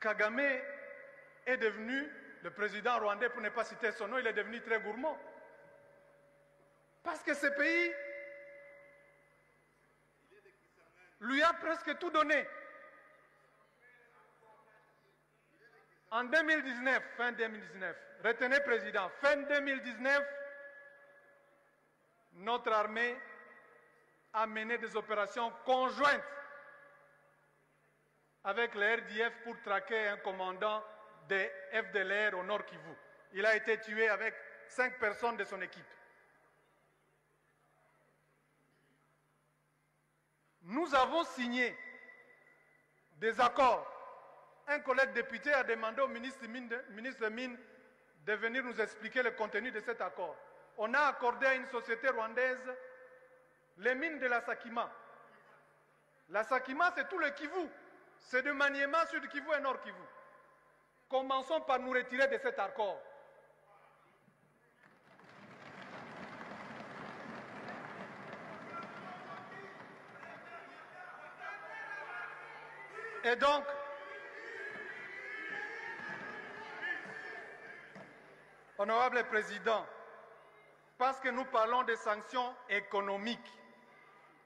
Kagame est devenu, le président rwandais, pour ne pas citer son nom, il est devenu très gourmand. Parce que ce pays lui a presque tout donné. En 2019, fin 2019, retenez président, fin 2019, notre armée a mené des opérations conjointes avec le RDF pour traquer un commandant des FDLR au Nord Kivu. Il a été tué avec 5 personnes de son équipe. Nous avons signé des accords. Un collègue député a demandé au ministre des Mines de venir nous expliquer le contenu de cet accord. On a accordé à une société rwandaise les mines de la Sakima. La Sakima, c'est tout le Kivu. C'est de Maniema, Sud Kivu et Nord Kivu. Commençons par nous retirer de cet accord. Et donc, honorable président, parce que nous parlons des sanctions économiques,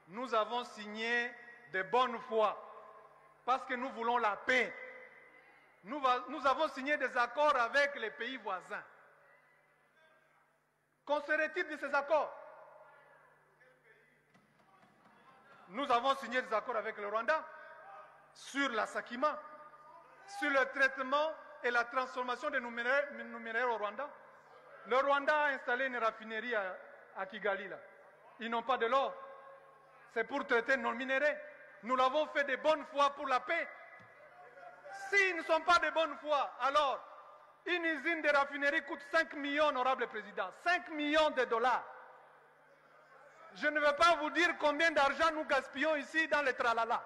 nous avons signé de bonne foi, parce que nous voulons la paix. Nous avons signé des accords avec les pays voisins. Qu'en serait-il de ces accords? Nous avons signé des accords avec le Rwanda sur la Sakima, sur le traitement et la transformation des minéraux au Rwanda. Le Rwanda a installé une raffinerie à Kigali. Là. Ils n'ont pas de l'or. C'est pour traiter nos minéraux. Nous l'avons fait de bonne foi pour la paix. S'ils ne sont pas de bonne foi, alors une usine de raffinerie coûte 5 millions, honorable président. 5 millions de dollars. Je ne vais pas vous dire combien d'argent nous gaspillons ici dans les tralala.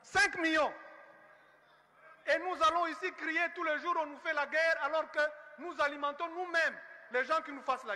5 millions. Et nous allons ici crier tous les jours, on nous fait la guerre, alors que nous alimentons nous-mêmes les gens qui nous fassent la guerre.